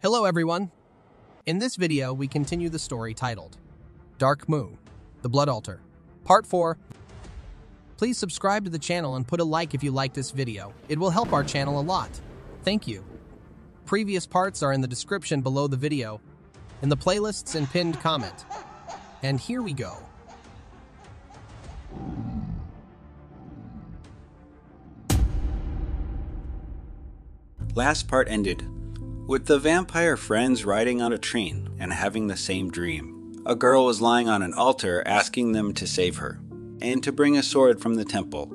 Hello everyone! In this video, we continue the story titled Dark Moon, The Blood Altar, Part 4. Please subscribe to the channel and put a like if you like this video. It will help our channel a lot. Thank you. Previous parts are in the description below the video, in the playlists and pinned comment. And here we go. Last part ended with the vampire friends riding on a train and having the same dream. A girl was lying on an altar asking them to save her and to bring a sword from the temple.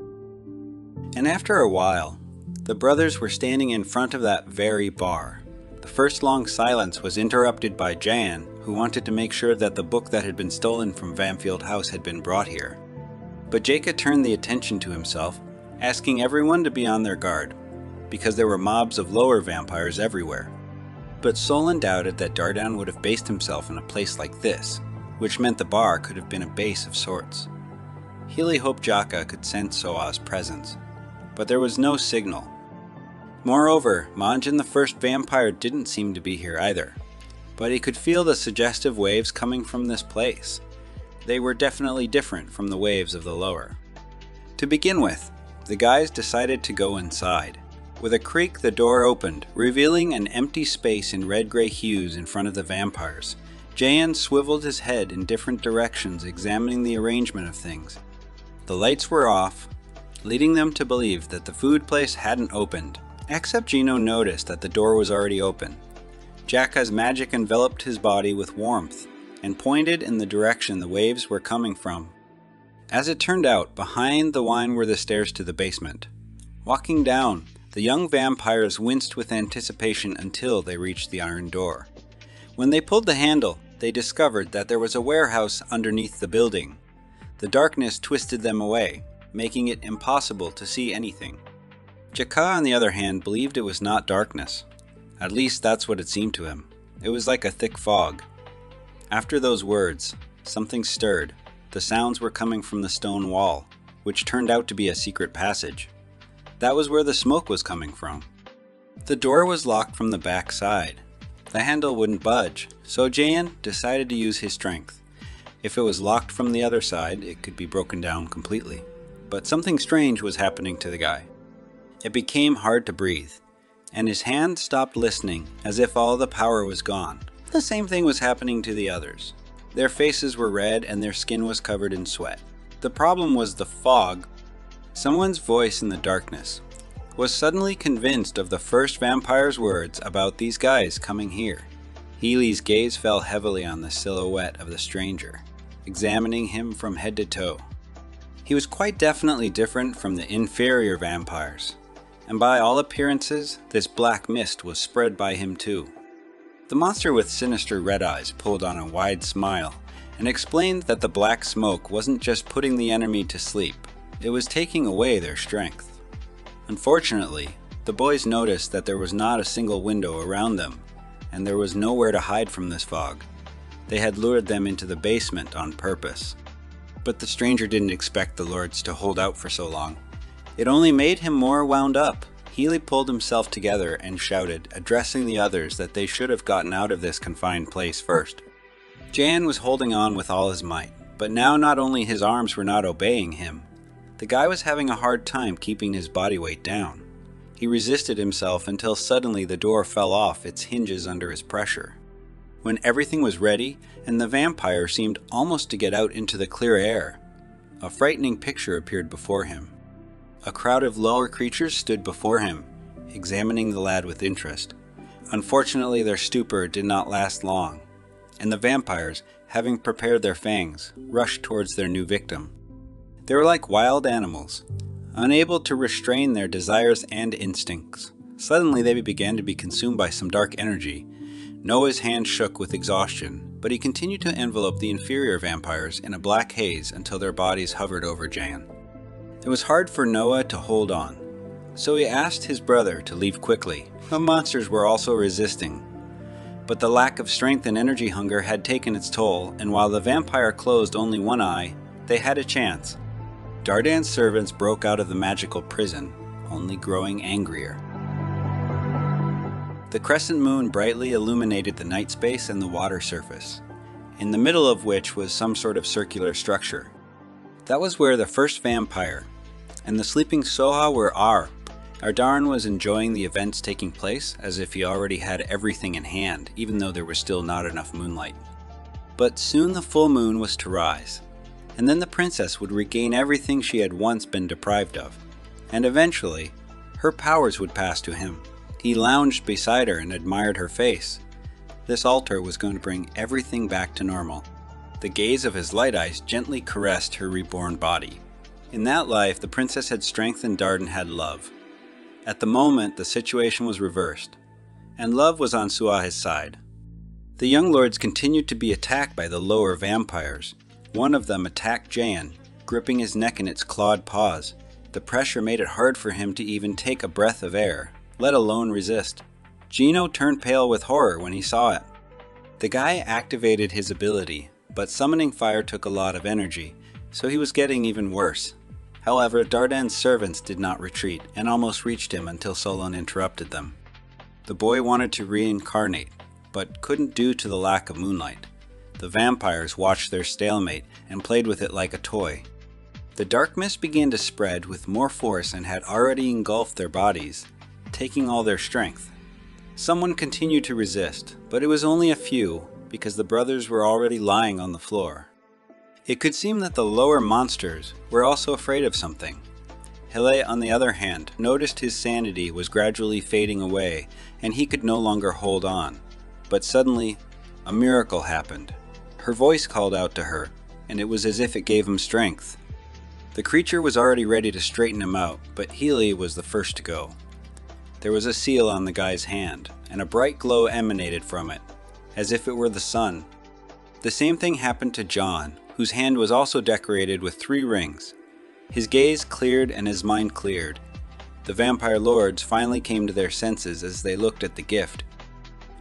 And after a while, the brothers were standing in front of that very bar. The first long silence was interrupted by Jan, who wanted to make sure that the book that had been stolen from Vanfield House had been brought here. But Jacob turned the attention to himself, asking everyone to be on their guard, because there were mobs of lower vampires everywhere. But Solon doubted that Dardan would have based himself in a place like this, which meant the bar could have been a base of sorts. Healy hoped Jaka could sense Suha's presence, but there was no signal. Moreover, Manjan the first vampire didn't seem to be here either, but he could feel the suggestive waves coming from this place. They were definitely different from the waves of the lower. To begin with, the guys decided to go inside. With a creak, the door opened, revealing an empty space in red-gray hues in front of the vampires. Jan swiveled his head in different directions, examining the arrangement of things. The lights were off, leading them to believe that the food place hadn't opened, except Gino noticed that the door was already open. Jaka's magic enveloped his body with warmth and pointed in the direction the waves were coming from. As it turned out, behind the wine were the stairs to the basement. Walking down, the young vampires winced with anticipation until they reached the iron door. When they pulled the handle, they discovered that there was a warehouse underneath the building. The darkness twisted them away, making it impossible to see anything. Jaka, on the other hand, believed it was not darkness. At least that's what it seemed to him. It was like a thick fog. After those words, something stirred. The sounds were coming from the stone wall, which turned out to be a secret passage. That was where the smoke was coming from. The door was locked from the back side. The handle wouldn't budge, so Jan decided to use his strength. If it was locked from the other side, it could be broken down completely. But something strange was happening to the guy. It became hard to breathe, and his hand stopped listening as if all the power was gone. The same thing was happening to the others. Their faces were red and their skin was covered in sweat. The problem was the fog. Someone's voice in the darkness was suddenly convinced of the first vampire's words about these guys coming here. Healy's gaze fell heavily on the silhouette of the stranger, examining him from head to toe. He was quite definitely different from the inferior vampires, and by all appearances, this black mist was spread by him too. The monster with sinister red eyes pulled on a wide smile and explained that the black smoke wasn't just putting the enemy to sleep, it was taking away their strength. Unfortunately, the boys noticed that there was not a single window around them, and there was nowhere to hide from this fog. They had lured them into the basement on purpose. But the stranger didn't expect the lords to hold out for so long. It only made him more wound up. Healy pulled himself together and shouted, addressing the others that they should have gotten out of this confined place first. Jan was holding on with all his might, but now not only his arms were not obeying him, the guy was having a hard time keeping his body weight down. He resisted himself until suddenly the door fell off its hinges under his pressure. When everything was ready and the vampire seemed almost to get out into the clear air, a frightening picture appeared before him. A crowd of lower creatures stood before him, examining the lad with interest. Unfortunately, their stupor did not last long, and the vampires, having prepared their fangs, rushed towards their new victim. They were like wild animals, unable to restrain their desires and instincts. Suddenly they began to be consumed by some dark energy. Noah's hand shook with exhaustion, but he continued to envelop the inferior vampires in a black haze until their bodies hovered over Jan. It was hard for Noah to hold on, so he asked his brother to leave quickly. The monsters were also resisting, but the lack of strength and energy hunger had taken its toll, and while the vampire closed only one eye, they had a chance. Dardan's servants broke out of the magical prison, only growing angrier. The crescent moon brightly illuminated the night space and the water surface, in the middle of which was some sort of circular structure. That was where the first vampire and the sleeping Suha were. Ardaran was enjoying the events taking place as if he already had everything in hand, even though there was still not enough moonlight. But soon the full moon was to rise, and then the princess would regain everything she had once been deprived of, and eventually, her powers would pass to him. He lounged beside her and admired her face. This altar was going to bring everything back to normal. The gaze of his light eyes gently caressed her reborn body. In that life, the princess had strength and Darden had love. At the moment, the situation was reversed, and love was on Suha's side. The young lords continued to be attacked by the lower vampires. One of them attacked Jayan, gripping his neck in its clawed paws. The pressure made it hard for him to even take a breath of air, let alone resist. Gino turned pale with horror when he saw it. The guy activated his ability, but summoning fire took a lot of energy, so he was getting even worse. However, Dardan's servants did not retreat and almost reached him until Solon interrupted them. The boy wanted to reincarnate, but couldn't due to the lack of moonlight. The vampires watched their stalemate and played with it like a toy. The dark mist began to spread with more force and had already engulfed their bodies, taking all their strength. Someone continued to resist, but it was only a few because the brothers were already lying on the floor. It could seem that the lower monsters were also afraid of something. Hele, on the other hand, noticed his sanity was gradually fading away and he could no longer hold on. But suddenly, a miracle happened. Her voice called out to her, and it was as if it gave him strength. The creature was already ready to straighten him out, but Healy was the first to go. There was a seal on the guy's hand, and a bright glow emanated from it, as if it were the sun. The same thing happened to John, whose hand was also decorated with 3 rings. His gaze cleared and his mind cleared. The vampire lords finally came to their senses as they looked at the gift.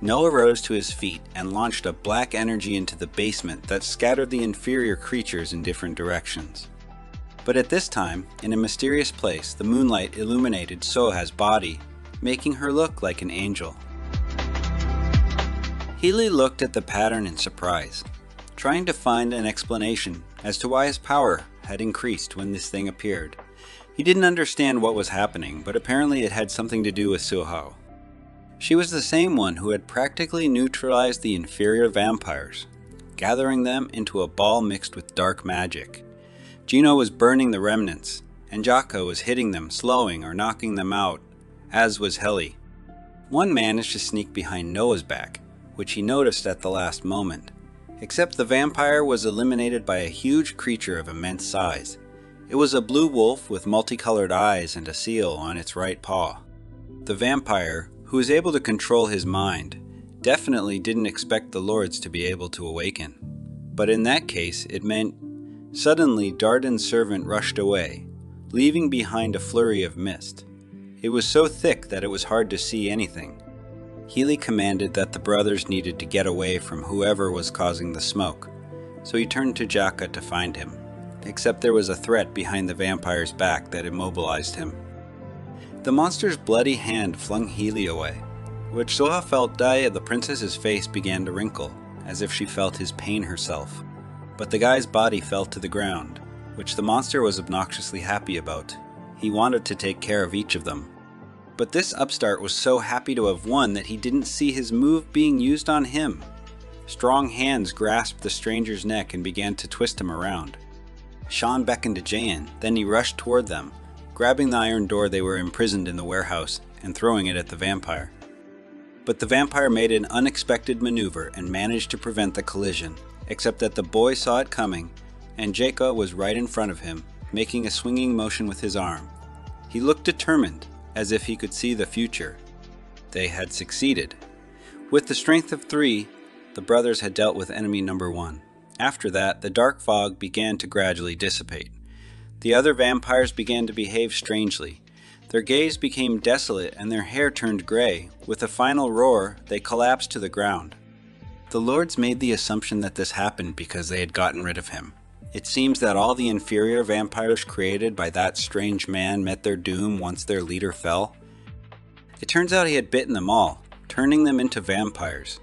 Noah rose to his feet and launched a black energy into the basement that scattered the inferior creatures in different directions. But at this time, in a mysterious place, the moonlight illuminated Suha's body, making her look like an angel. Healy looked at the pattern in surprise, trying to find an explanation as to why his power had increased when this thing appeared. He didn't understand what was happening, but apparently it had something to do with Suha. She was the same one who had practically neutralized the inferior vampires, gathering them into a ball mixed with dark magic. Gino was burning the remnants, and Jaka was hitting them, slowing or knocking them out, as was Heli. One managed to sneak behind Noah's back, which he noticed at the last moment. Except the vampire was eliminated by a huge creature of immense size. It was a blue wolf with multicolored eyes and a seal on its right paw. The vampire, who was able to control his mind, definitely didn't expect the lords to be able to awaken. But in that case, it meant suddenly Dardan's servant rushed away, leaving behind a flurry of mist. It was so thick that it was hard to see anything. Healy commanded that the brothers needed to get away from whoever was causing the smoke, so he turned to Jaka to find him, except there was a threat behind the vampire's back that immobilized him. The monster's bloody hand flung Healy away, which Suha felt die. The princess's face began to wrinkle, as if she felt his pain herself. But the guy's body fell to the ground, which the monster was obnoxiously happy about. He wanted to take care of each of them. But this upstart was so happy to have won that he didn't see his move being used on him. Strong hands grasped the stranger's neck and began to twist him around. Sean beckoned to Jayan, then he rushed toward them, grabbing the iron door they were imprisoned in the warehouse and throwing it at the vampire. But the vampire made an unexpected maneuver and managed to prevent the collision, except that the boy saw it coming, and Jacob was right in front of him, making a swinging motion with his arm. He looked determined, as if he could see the future. They had succeeded. With the strength of 3, the brothers had dealt with enemy number 1. After that, the dark fog began to gradually dissipate. The other vampires began to behave strangely. Their gaze became desolate and their hair turned gray. With a final roar, they collapsed to the ground. The lords made the assumption that this happened because they had gotten rid of him. It seems that all the inferior vampires created by that strange man met their doom once their leader fell. It turns out he had bitten them all, turning them into vampires.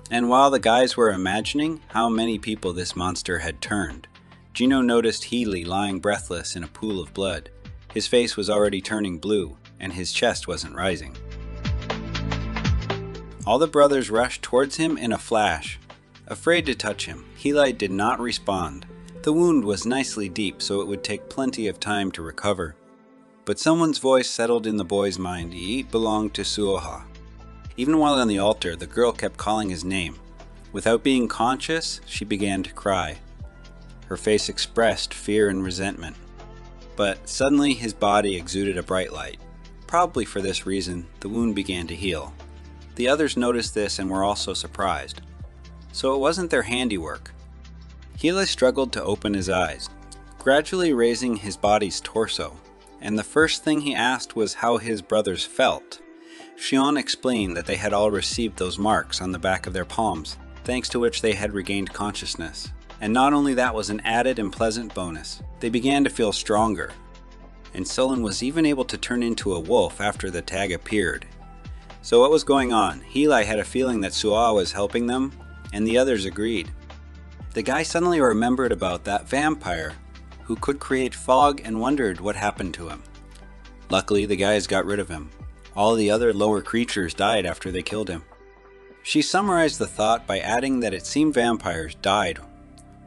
And while the guys were imagining how many people this monster had turned, Gino noticed Healy lying breathless in a pool of blood. His face was already turning blue, and his chest wasn't rising. All the brothers rushed towards him in a flash. Afraid to touch him, Healy did not respond. The wound was nicely deep, so it would take plenty of time to recover. But someone's voice settled in the boy's mind. He belonged to Suha. Even while on the altar, the girl kept calling his name. Without being conscious, she began to cry. Her face expressed fear and resentment. But suddenly his body exuded a bright light. Probably for this reason, the wound began to heal. The others noticed this and were also surprised. So it wasn't their handiwork. Healy struggled to open his eyes, gradually raising his body's torso, and the first thing he asked was how his brothers felt. Shion explained that they had all received those marks on the back of their palms, thanks to which they had regained consciousness. And not only that was an added and pleasant bonus, they began to feel stronger. And Sullen was even able to turn into a wolf after the tag appeared. So what was going on? Healy had a feeling that Suha was helping them, and the others agreed. The guy suddenly remembered about that vampire who could create fog and wondered what happened to him. Luckily, the guys got rid of him. All the other lower creatures died after they killed him. She summarized the thought by adding that it seemed vampires died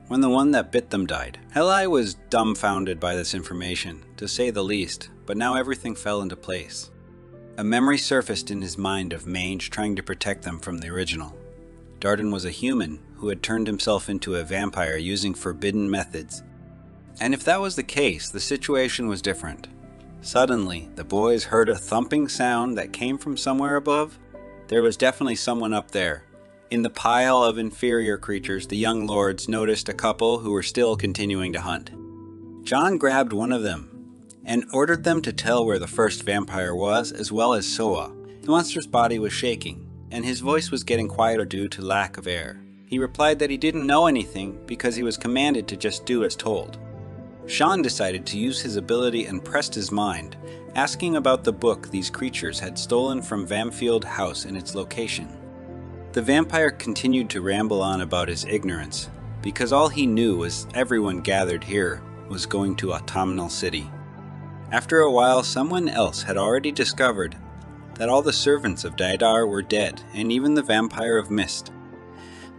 when the one that bit them died. Healy was dumbfounded by this information, to say the least, but now everything fell into place. A memory surfaced in his mind of Mange trying to protect them from the original. Darden was a human who had turned himself into a vampire using forbidden methods. And if that was the case, the situation was different. Suddenly, the boys heard a thumping sound that came from somewhere above. There was definitely someone up there. In the pile of inferior creatures, the young lords noticed a couple who were still continuing to hunt. John grabbed one of them and ordered them to tell where the first vampire was, as well as Suha. The monster's body was shaking, and his voice was getting quieter due to lack of air. He replied that he didn't know anything because he was commanded to just do as told. Sean decided to use his ability and pressed his mind, asking about the book these creatures had stolen from Riverfield House and its location. The vampire continued to ramble on about his ignorance, because all he knew was everyone gathered here was going to Autumnal City. After a while, someone else had already discovered that all the servants of Daedar were dead, and even the vampire of Mist.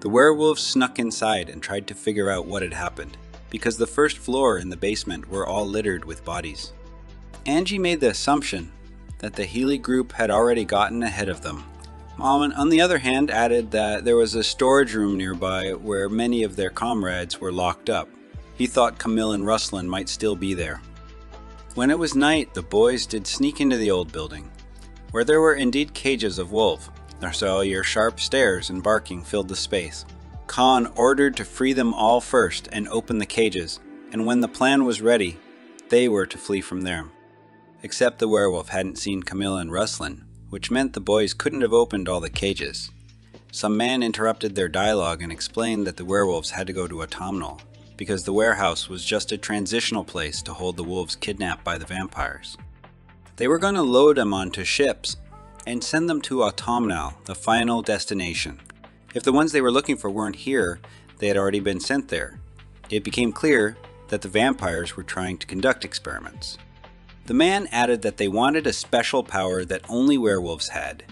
The werewolves snuck inside and tried to figure out what had happened, because the first floor and the basement were all littered with bodies. Angie made the assumption that the Healy group had already gotten ahead of them. Mom, on the other hand, added that there was a storage room nearby where many of their comrades were locked up. He thought Camille and Ruslan might still be there. When it was night, the boys did sneak into the old building, where there were indeed cages of wolf. Your sharp stares and barking filled the space. Khan ordered to free them all first and open the cages, and when the plan was ready, they were to flee from there. Except the werewolf hadn't seen Camilla and Ruslan, which meant the boys couldn't have opened all the cages. Some man interrupted their dialogue and explained that the werewolves had to go to Autumnal, because the warehouse was just a transitional place to hold the wolves kidnapped by the vampires. They were going to load them onto ships and send them to Autumnal, the final destination. If the ones they were looking for weren't here, they had already been sent there. It became clear that the vampires were trying to conduct experiments. The man added that they wanted a special power that only werewolves had.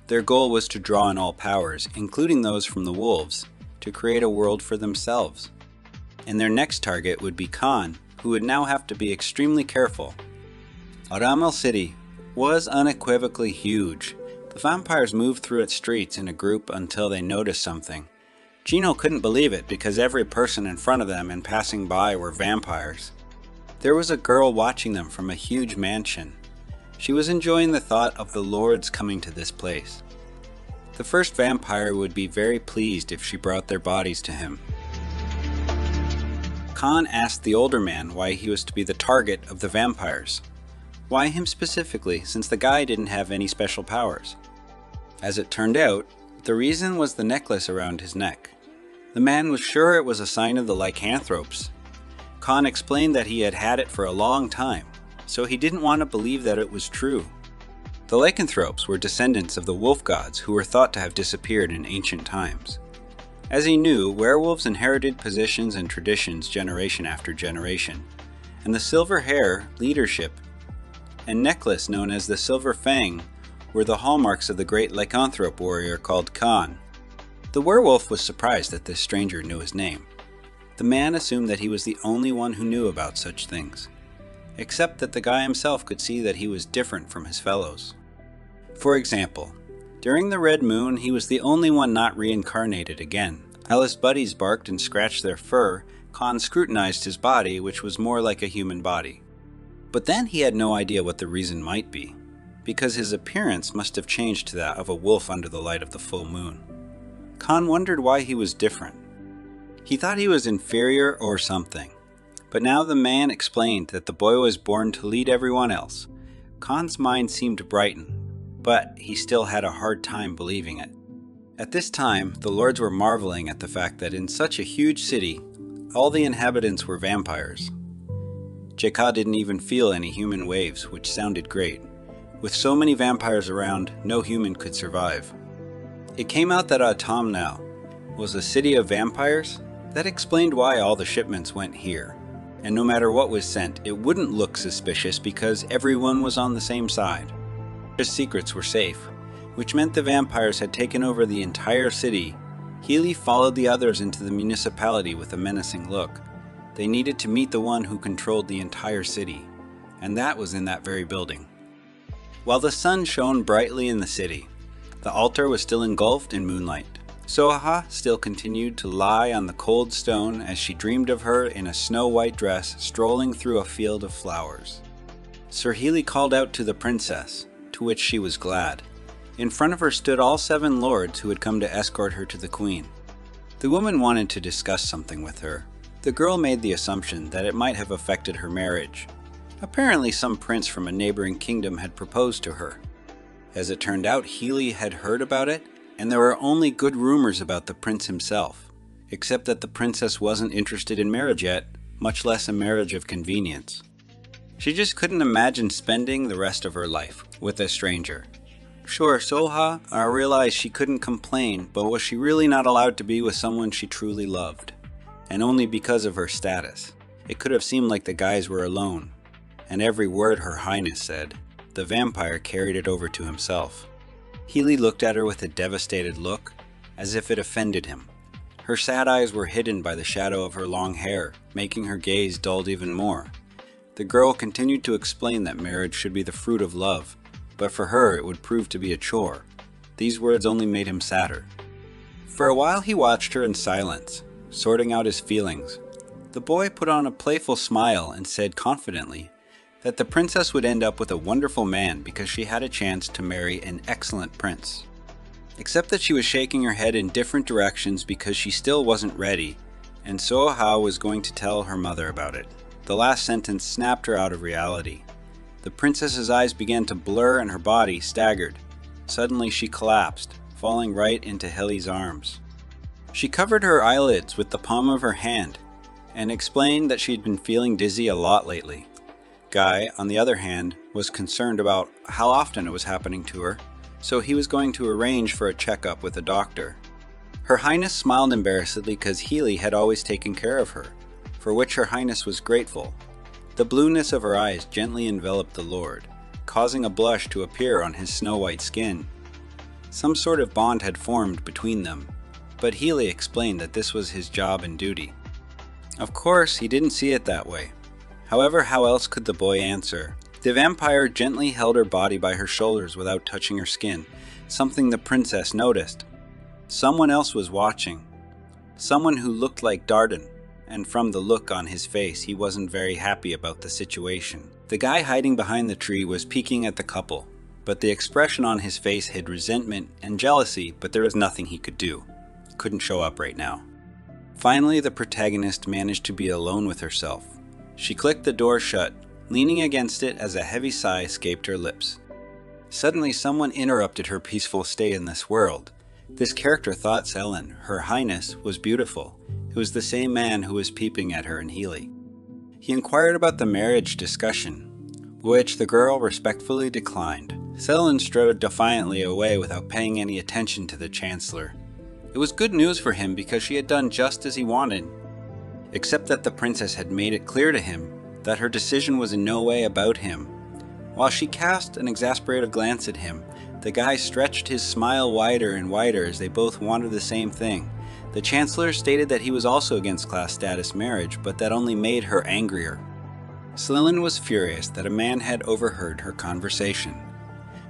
Their goal was to draw on all powers, including those from the wolves, to create a world for themselves. And their next target would be Khan, who would now have to be extremely careful. Autumnal City was unequivocally huge. The vampires moved through its streets in a group until they noticed something. Gino couldn't believe it because every person in front of them and passing by were vampires. There was a girl watching them from a huge mansion. She was enjoying the thought of the lords coming to this place. The first vampire would be very pleased if she brought their bodies to him. Khan asked the older man why he was to be the target of the vampires. Why him specifically, since the guy didn't have any special powers? As it turned out, the reason was the necklace around his neck. The man was sure it was a sign of the lycanthropes. Khan explained that he had had it for a long time, so he didn't want to believe that it was true. The lycanthropes were descendants of the wolf gods who were thought to have disappeared in ancient times. As he knew, werewolves inherited positions and traditions generation after generation, and the silver hair, leadership, and necklace known as the Silver Fang were the hallmarks of the great lycanthrope warrior called Khan. The werewolf was surprised that this stranger knew his name. The man assumed that he was the only one who knew about such things, except that the guy himself could see that he was different from his fellows. For example, during the red moon, he was the only one not reincarnated again. While his buddies barked and scratched their fur, Khan scrutinized his body, which was more like a human body. But then he had no idea what the reason might be, because his appearance must have changed to that of a wolf under the light of the full moon. Khan wondered why he was different. He thought he was inferior or something, but now the man explained that the boy was born to lead everyone else. Khan's mind seemed to brighten, but he still had a hard time believing it. At this time, the lords were marveling at the fact that in such a huge city, all the inhabitants were vampires. Jeka didn't even feel any human waves, which sounded great. With so many vampires around, no human could survive. It came out that Autumnal was a city of vampires. That explained why all the shipments went here. And no matter what was sent, it wouldn't look suspicious because everyone was on the same side. His secrets were safe, which meant the vampires had taken over the entire city. Healy followed the others into the municipality with a menacing look. They needed to meet the one who controlled the entire city, and that was in that very building. While the sun shone brightly in the city, the altar was still engulfed in moonlight. Suha still continued to lie on the cold stone as she dreamed of her in a snow-white dress strolling through a field of flowers. Sir Healy called out to the princess, to which she was glad. In front of her stood all 7 lords who had come to escort her to the queen. The woman wanted to discuss something with her. The girl made the assumption that it might have affected her marriage. Apparently some prince from a neighboring kingdom had proposed to her. As it turned out, Healy had heard about it, and there were only good rumors about the prince himself, except that the princess wasn't interested in marriage yet, much less a marriage of convenience. She just couldn't imagine spending the rest of her life with a stranger. Sure, Suha realized she couldn't complain, but was she really not allowed to be with someone she truly loved? And only because of her status. It could have seemed like the guys were alone, and every word Her Highness said, the vampire carried it over to himself. Healy looked at her with a devastated look, as if it offended him. Her sad eyes were hidden by the shadow of her long hair, making her gaze dulled even more. The girl continued to explain that marriage should be the fruit of love, but for her it would prove to be a chore. These words only made him sadder. For a while he watched her in silence, sorting out his feelings. The boy put on a playful smile and said confidently that the princess would end up with a wonderful man because she had a chance to marry an excellent prince. Except that she was shaking her head in different directions because she still wasn't ready, and Suha was going to tell her mother about it. The last sentence snapped her out of reality. The princess's eyes began to blur and her body staggered. Suddenly she collapsed, falling right into Healy's arms. She covered her eyelids with the palm of her hand and explained that she'd been feeling dizzy a lot lately. Guy, on the other hand, was concerned about how often it was happening to her, so he was going to arrange for a checkup with a doctor. Her Highness smiled embarrassedly because Healy had always taken care of her, for which Her Highness was grateful. The blueness of her eyes gently enveloped the Lord, causing a blush to appear on his snow-white skin. Some sort of bond had formed between them, but Healy explained that this was his job and duty. Of course, he didn't see it that way. However, how else could the boy answer? The vampire gently held her body by her shoulders without touching her skin, something the princess noticed. Someone else was watching. Someone who looked like Darden, and from the look on his face, he wasn't very happy about the situation. The guy hiding behind the tree was peeking at the couple, but the expression on his face hid resentment and jealousy, but there was nothing he could do. Couldn't show up right now. Finally, the protagonist managed to be alone with herself. She clicked the door shut, leaning against it as a heavy sigh escaped her lips. Suddenly, someone interrupted her peaceful stay in this world. This character thought Selen, Her Highness, was beautiful. It was the same man who was peeping at her in Healy. He inquired about the marriage discussion, which the girl respectfully declined. Selin strode defiantly away without paying any attention to the Chancellor. It was good news for him because she had done just as he wanted, except that the princess had made it clear to him that her decision was in no way about him. While she cast an exasperated glance at him, the guy stretched his smile wider and wider as they both wanted the same thing. The Chancellor stated that he was also against class status marriage, but that only made her angrier. Selin was furious that a man had overheard her conversation,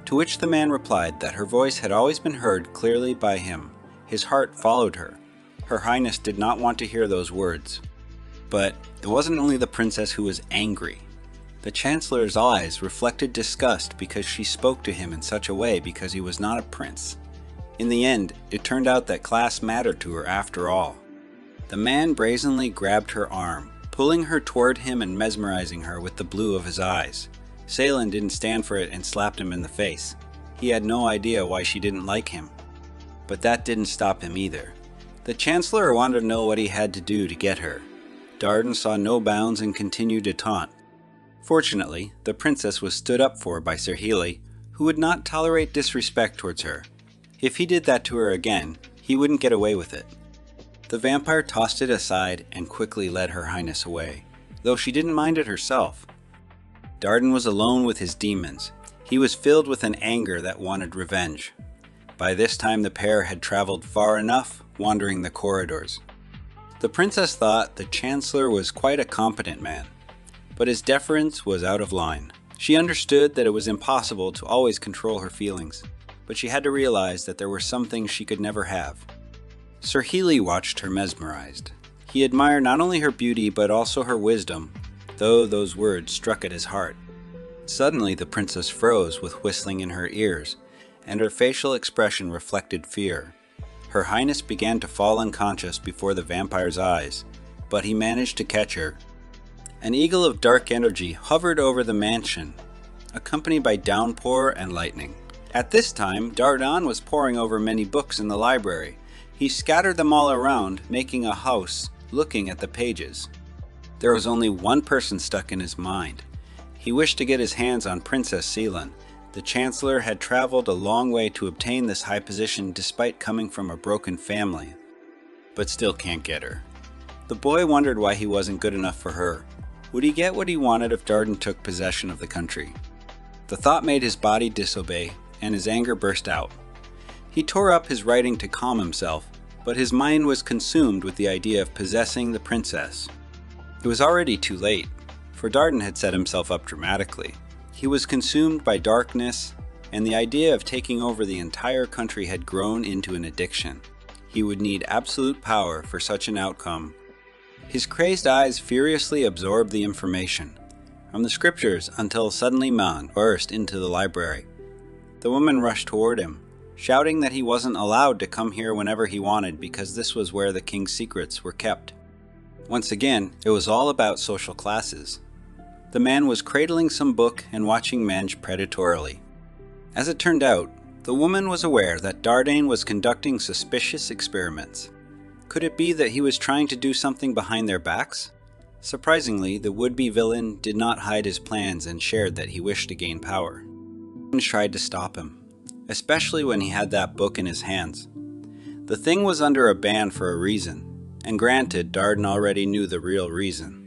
to which the man replied that her voice had always been heard clearly by him. His heart followed her. Her Highness did not want to hear those words. But it wasn't only the princess who was angry. The Chancellor's eyes reflected disgust because she spoke to him in such a way because he was not a prince. In the end, it turned out that class mattered to her after all. The man brazenly grabbed her arm, pulling her toward him and mesmerizing her with the blue of his eyes. Selin didn't stand for it and slapped him in the face. He had no idea why she didn't like him. But that didn't stop him either. The Chancellor wanted to know what he had to do to get her. Darden saw no bounds and continued to taunt. Fortunately, the princess was stood up for by Sir Healy, who would not tolerate disrespect towards her. If he did that to her again, he wouldn't get away with it. The vampire tossed it aside and quickly led Her Highness away, though she didn't mind it herself. Darden was alone with his demons. He was filled with an anger that wanted revenge. By this time the pair had traveled far enough, wandering the corridors. The princess thought the Chancellor was quite a competent man, but his deference was out of line. She understood that it was impossible to always control her feelings, but she had to realize that there were some things she could never have. Sir Healy watched her mesmerized. He admired not only her beauty but also her wisdom, though those words struck at his heart. Suddenly the princess froze with whistling in her ears, and her facial expression reflected fear. Her Highness began to fall unconscious before the vampire's eyes, but he managed to catch her. An eagle of dark energy hovered over the mansion, accompanied by downpour and lightning. At this time, Dardan was poring over many books in the library. He scattered them all around, making a house, looking at the pages. There was only one person stuck in his mind. He wished to get his hands on Princess Selin. The Chancellor had traveled a long way to obtain this high position despite coming from a broken family, but still can't get her. The boy wondered why he wasn't good enough for her. Would he get what he wanted if Darden took possession of the country? The thought made his body disobey, and his anger burst out. He tore up his writing to calm himself, but his mind was consumed with the idea of possessing the princess. It was already too late, for Darden had set himself up dramatically. He was consumed by darkness, and the idea of taking over the entire country had grown into an addiction. He would need absolute power for such an outcome. His crazed eyes furiously absorbed the information from the scriptures until suddenly Man burst into the library. The woman rushed toward him, shouting that he wasn't allowed to come here whenever he wanted because this was where the king's secrets were kept. Once again, it was all about social classes. The man was cradling some book and watching Mange predatorily. As it turned out, the woman was aware that Dardane was conducting suspicious experiments. Could it be that he was trying to do something behind their backs? Surprisingly, the would-be villain did not hide his plans and shared that he wished to gain power. Mange tried to stop him, especially when he had that book in his hands. The thing was under a ban for a reason, and granted, Darden already knew the real reason.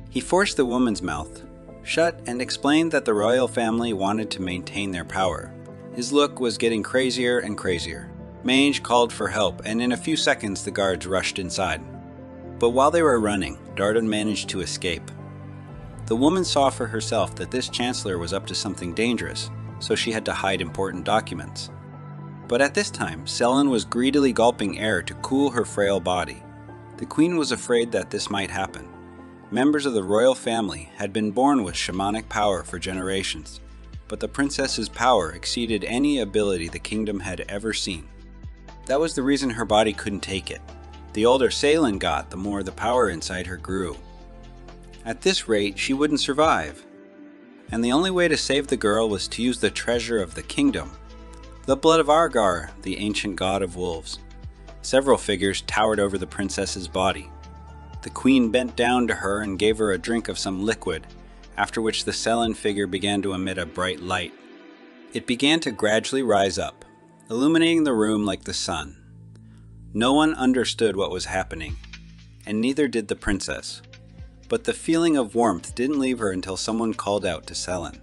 He forced the woman's mouth shut and explained that the royal family wanted to maintain their power. His look was getting crazier and crazier. Mange called for help, and in a few seconds the guards rushed inside. But while they were running, Darden managed to escape. The woman saw for herself that this chancellor was up to something dangerous, so she had to hide important documents. But at this time, Selin was greedily gulping air to cool her frail body. The queen was afraid that this might happen. Members of the royal family had been born with shamanic power for generations, but the princess's power exceeded any ability the kingdom had ever seen. That was the reason her body couldn't take it. The older Selin got, the more the power inside her grew. At this rate, she wouldn't survive. And the only way to save the girl was to use the treasure of the kingdom, the blood of Argar, the ancient god of wolves. Several figures towered over the princess's body. The queen bent down to her and gave her a drink of some liquid, after which the Selin figure began to emit a bright light. It began to gradually rise up, illuminating the room like the sun. No one understood what was happening, and neither did the princess. But the feeling of warmth didn't leave her until someone called out to Selen.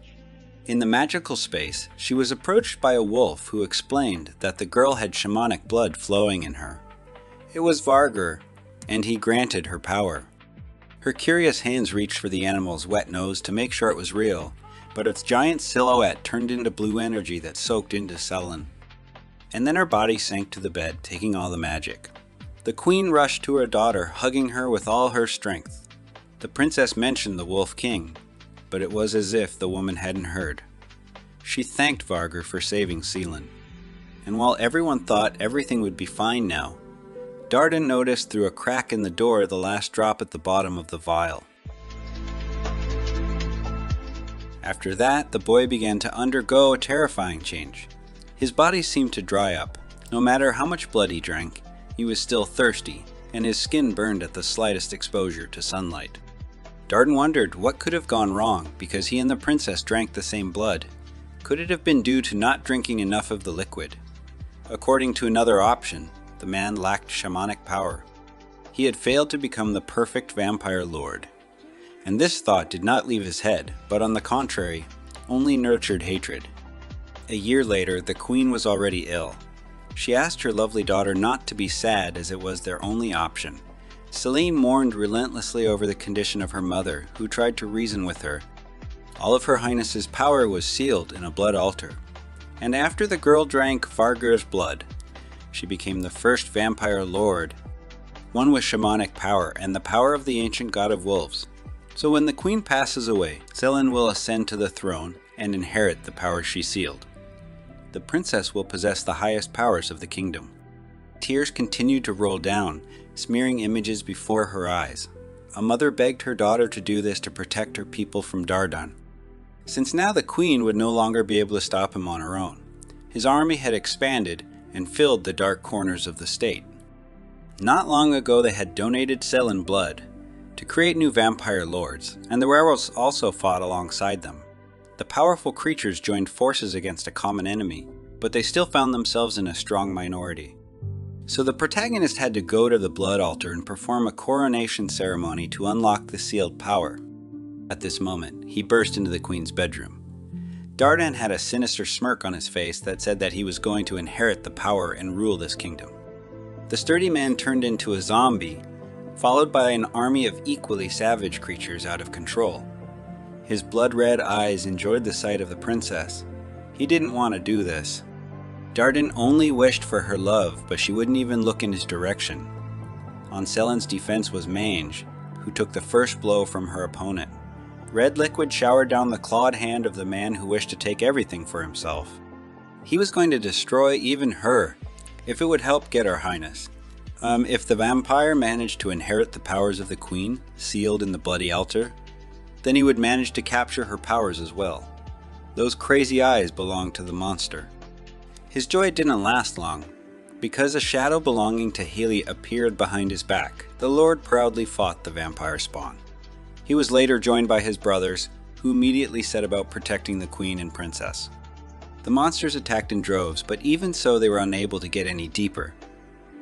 In the magical space, she was approached by a wolf who explained that the girl had shamanic blood flowing in her. It was Vargur, and he granted her power. Her curious hands reached for the animal's wet nose to make sure it was real, but its giant silhouette turned into blue energy that soaked into Selen. And then her body sank to the bed, taking all the magic. The queen rushed to her daughter, hugging her with all her strength. The princess mentioned the Wolf King, but it was as if the woman hadn't heard. She thanked Vargur for saving Selen. And while everyone thought everything would be fine now, Darden noticed through a crack in the door the last drop at the bottom of the vial. After that, the boy began to undergo a terrifying change. His body seemed to dry up. No matter how much blood he drank, he was still thirsty, and his skin burned at the slightest exposure to sunlight. Darden wondered what could have gone wrong because he and the princess drank the same blood. Could it have been due to not drinking enough of the liquid? According to another option, the man lacked shamanic power. He had failed to become the perfect vampire lord. And this thought did not leave his head, but on the contrary, only nurtured hatred. A year later, the queen was already ill. She asked her lovely daughter not to be sad as it was their only option. Selene mourned relentlessly over the condition of her mother, who tried to reason with her. All of Her Highness's power was sealed in a blood altar. And after the girl drank Vargur's blood, she became the first vampire lord, one with shamanic power and the power of the ancient god of wolves. So when the queen passes away, Selen will ascend to the throne and inherit the power she sealed. The princess will possess the highest powers of the kingdom. Tears continued to roll down, smearing images before her eyes. A mother begged her daughter to do this to protect her people from Dardan, since now the queen would no longer be able to stop him on her own. His army had expanded and filled the dark corners of the state. Not long ago they had donated Selen blood to create new vampire lords, and the werewolves also fought alongside them. The powerful creatures joined forces against a common enemy, but they still found themselves in a strong minority. So the protagonist had to go to the blood altar and perform a coronation ceremony to unlock the sealed power. At this moment, he burst into the queen's bedroom. Dardan had a sinister smirk on his face that said that he was going to inherit the power and rule this kingdom. The sturdy man turned into a zombie, followed by an army of equally savage creatures out of control. His blood-red eyes enjoyed the sight of the princess. He didn't want to do this. Dardan only wished for her love, but she wouldn't even look in his direction. On Selen's defense was Mange, who took the first blow from her opponent. Red liquid showered down the clawed hand of the man who wished to take everything for himself. He was going to destroy even her, if it would help get Her Highness. If the vampire managed to inherit the powers of the queen, sealed in the bloody altar, then he would manage to capture her powers as well. Those crazy eyes belonged to the monster. His joy didn't last long. Because a shadow belonging to Healy appeared behind his back, the Lord proudly fought the vampire spawn. He was later joined by his brothers, who immediately set about protecting the queen and princess. The monsters attacked in droves, but even so they were unable to get any deeper.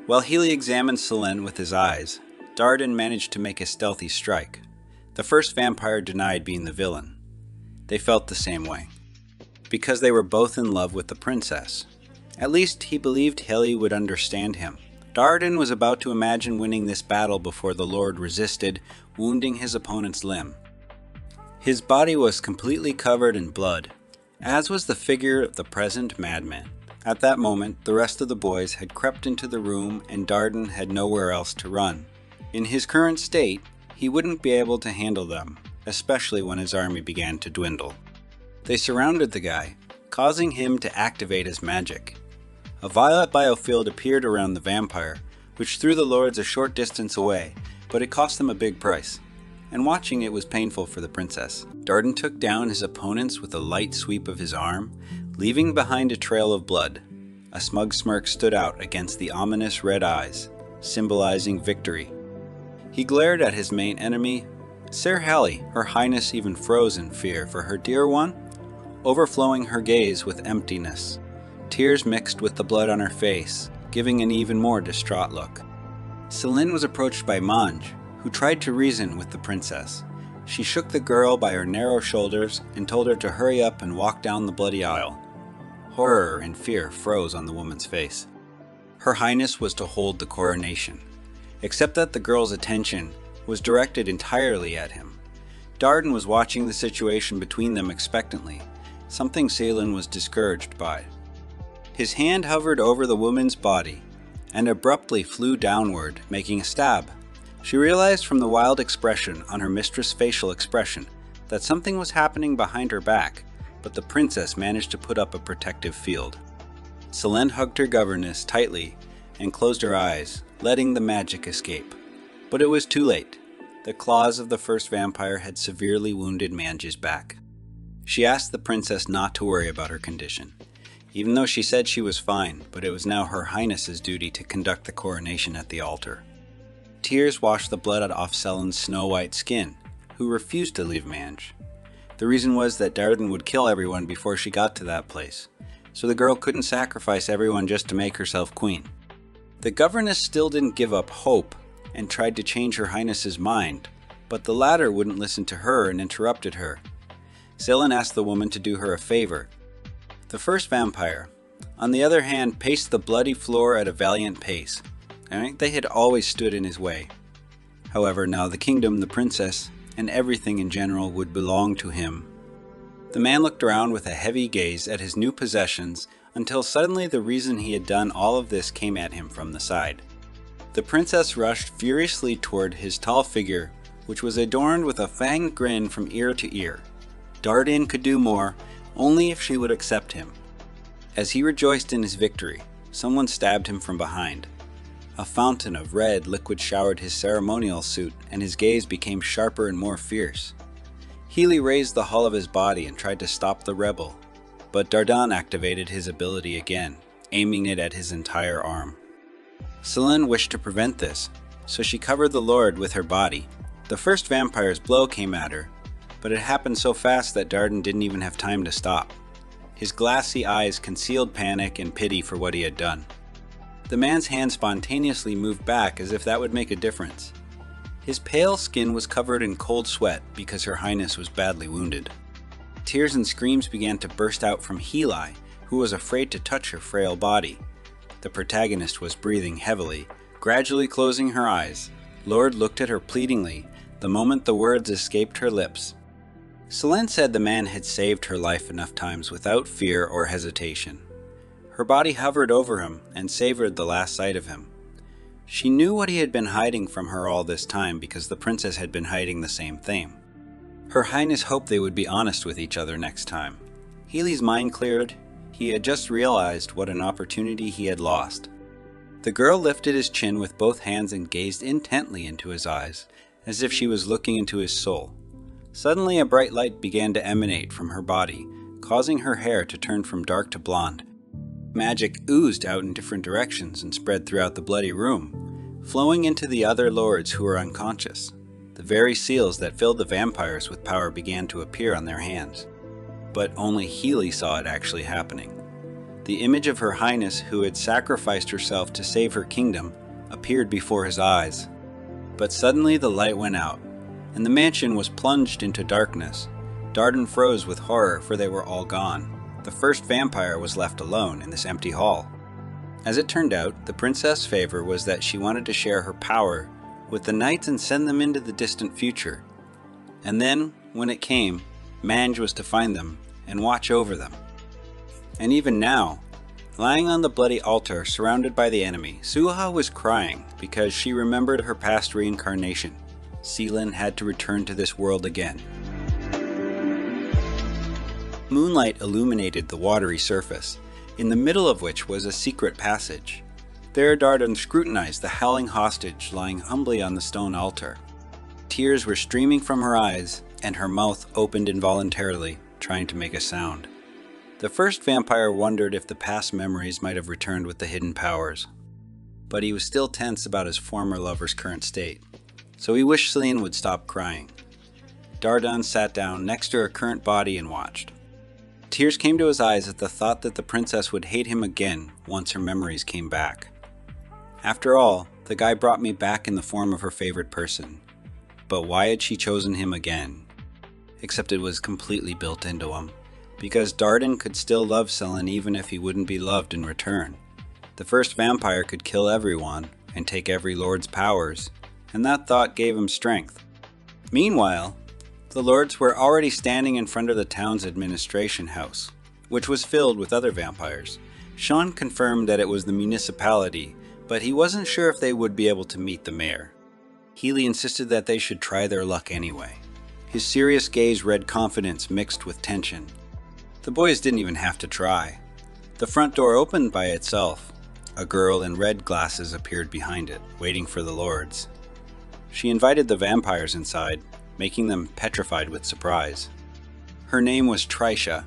While Healy examined Selen with his eyes, Dardan managed to make a stealthy strike. The first vampire denied being the villain. They felt the same way, because they were both in love with the princess. At least he believed Healy would understand him. Dardan was about to imagine winning this battle before the Lord resisted, wounding his opponent's limb. His body was completely covered in blood, as was the figure of the present madman. At that moment, the rest of the boys had crept into the room and Dardan had nowhere else to run. In his current state, he wouldn't be able to handle them, especially when his army began to dwindle. They surrounded the guy, causing him to activate his magic. A violet biofield appeared around the vampire, which threw the lords a short distance away, but it cost them a big price, and watching it was painful for the princess. Dardan took down his opponents with a light sweep of his arm, leaving behind a trail of blood. A smug smirk stood out against the ominous red eyes, symbolizing victory. He glared at his main enemy, Sir Hallie. Her Highness even froze in fear for her dear one. overflowing her gaze with emptiness. Tears mixed with the blood on her face, giving an even more distraught look. Celine was approached by Manj, who tried to reason with the princess. She shook the girl by her narrow shoulders and told her to hurry up and walk down the bloody aisle. Horror and fear froze on the woman's face. Her Highness was to hold the coronation, except that the girl's attention was directed entirely at him. Darden was watching the situation between them expectantly, something Celine was discouraged by. His hand hovered over the woman's body and abruptly flew downward, making a stab. She realized from the wild expression on her mistress' facial expression that something was happening behind her back, but the princess managed to put up a protective field. Celine hugged her governess tightly and closed her eyes, letting the magic escape. But it was too late. The claws of the first vampire had severely wounded Manj's back. She asked the princess not to worry about her condition, even though she said she was fine, but it was now her Highness's duty to conduct the coronation at the altar. Tears washed the blood off Celine's snow-white skin, who refused to leave Manj. The reason was that Darden would kill everyone before she got to that place, so the girl couldn't sacrifice everyone just to make herself queen. The governess still didn't give up hope and tried to change her Highness's mind, but the latter wouldn't listen to her and interrupted her. Celine asked the woman to do her a favor. The first vampire, on the other hand, paced the bloody floor at a valiant pace. They had always stood in his way. However, now the kingdom, the princess, and everything in general would belong to him. The man looked around with a heavy gaze at his new possessions until suddenly the reason he had done all of this came at him from the side. The princess rushed furiously toward his tall figure, which was adorned with a fanged grin from ear to ear. Darden could do more, only if she would accept him. As he rejoiced in his victory, someone stabbed him from behind. A fountain of red liquid showered his ceremonial suit, and his gaze became sharper and more fierce. Healy raised the hull of his body and tried to stop the rebel, but Darden activated his ability again, aiming it at his entire arm. Celine wished to prevent this, so she covered the lord with her body. The first vampire's blow came at her, but it happened so fast that Darden didn't even have time to stop. His glassy eyes concealed panic and pity for what he had done. The man's hand spontaneously moved back as if that would make a difference. His pale skin was covered in cold sweat because her Highness was badly wounded. Tears and screams began to burst out from Healy, who was afraid to touch her frail body. The protagonist was breathing heavily, gradually closing her eyes. Lord looked at her pleadingly the moment the words escaped her lips. Celine said the man had saved her life enough times without fear or hesitation. Her body hovered over him and savored the last sight of him. She knew what he had been hiding from her all this time because the princess had been hiding the same thing. Her Highness hoped they would be honest with each other next time. Healy's mind cleared. He had just realized what an opportunity he had lost. The girl lifted his chin with both hands and gazed intently into his eyes, as if she was looking into his soul. Suddenly a bright light began to emanate from her body, causing her hair to turn from dark to blonde. Magic oozed out in different directions and spread throughout the bloody room, flowing into the other lords who were unconscious. The very seals that filled the vampires with power began to appear on their hands. But only Healy saw it actually happening. The image of her Highness, who had sacrificed herself to save her kingdom, appeared before his eyes. But suddenly the light went out, and the mansion was plunged into darkness. Darden froze with horror, for they were all gone. The first vampire was left alone in this empty hall. As it turned out, the princess' favor was that she wanted to share her power with the knights and send them into the distant future. And then, when it came, Manj was to find them and watch over them. And even now, lying on the bloody altar surrounded by the enemy, Suha was crying because she remembered her past reincarnation. Celine had to return to this world again. Moonlight illuminated the watery surface, in the middle of which was a secret passage. There Darden scrutinized the howling hostage lying humbly on the stone altar. Tears were streaming from her eyes, and her mouth opened involuntarily, trying to make a sound. The first vampire wondered if the past memories might have returned with the hidden powers. But he was still tense about his former lover's current state, so he wished Celine would stop crying. Darden sat down next to her current body and watched. Tears came to his eyes at the thought that the princess would hate him again once her memories came back. After all, the guy brought me back in the form of her favorite person. But why had she chosen him again? Except it was completely built into him, because Darden could still love Selene even if he wouldn't be loved in return. The first vampire could kill everyone and take every lord's powers, and that thought gave him strength. Meanwhile, the lords were already standing in front of the town's administration house, which was filled with other vampires. Sean confirmed that it was the municipality, but he wasn't sure if they would be able to meet the mayor. Healy insisted that they should try their luck anyway. His serious gaze read confidence mixed with tension. The boys didn't even have to try. The front door opened by itself. A girl in red glasses appeared behind it, waiting for the lords. She invited the vampires inside, making them petrified with surprise. Her name was Trisha.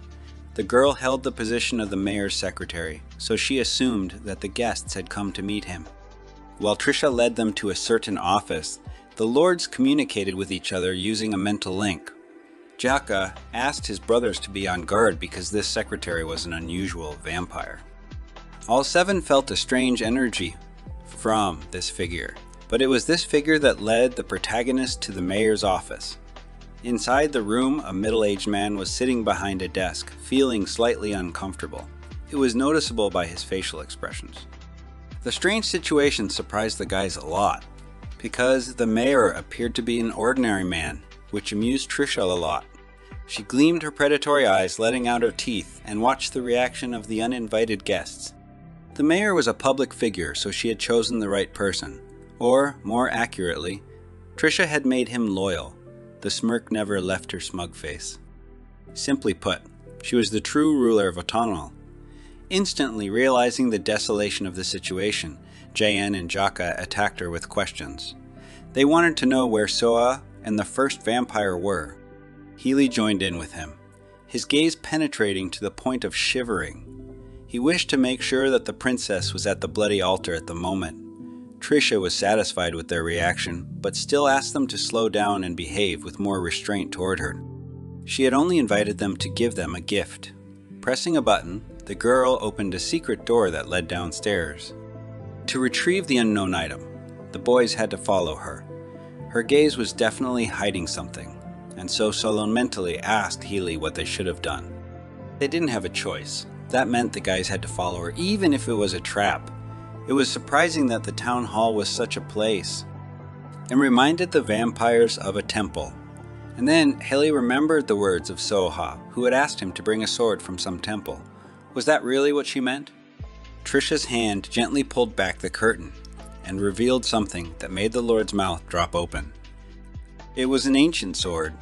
The girl held the position of the mayor's secretary, so she assumed that the guests had come to meet him. While Trisha led them to a certain office, the lords communicated with each other using a mental link. Jaka asked his brothers to be on guard because this secretary was an unusual vampire. All seven felt a strange energy from this figure, but it was this figure that led the protagonist to the mayor's office. Inside the room, a middle-aged man was sitting behind a desk, feeling slightly uncomfortable. It was noticeable by his facial expressions. The strange situation surprised the guys a lot, because the mayor appeared to be an ordinary man, which amused Trisha a lot. She gleamed her predatory eyes, letting out her teeth, and watched the reaction of the uninvited guests. The mayor was a public figure, so she had chosen the right person. Or, more accurately, Trisha had made him loyal. The smirk never left her smug face. Simply put, she was the true ruler of Autonal. Instantly realizing the desolation of the situation, JN and Jaka attacked her with questions. They wanted to know where Suha and the first vampire were. Healy joined in with him, his gaze penetrating to the point of shivering. He wished to make sure that the princess was at the bloody altar at the moment. Trisha was satisfied with their reaction, but still asked them to slow down and behave with more restraint toward her. She had only invited them to give them a gift. Pressing a button, the girl opened a secret door that led downstairs. To retrieve the unknown item, the boys had to follow her. Her gaze was definitely hiding something, and so Solon mentally asked Healy what they should have done. They didn't have a choice. That meant the guys had to follow her, even if it was a trap. It was surprising that the town hall was such a place. It reminded the vampires of a temple. And then Healy remembered the words of Suha, who had asked him to bring a sword from some temple. Was that really what she meant? Trisha's hand gently pulled back the curtain and revealed something that made the Lord's mouth drop open. It was an ancient sword,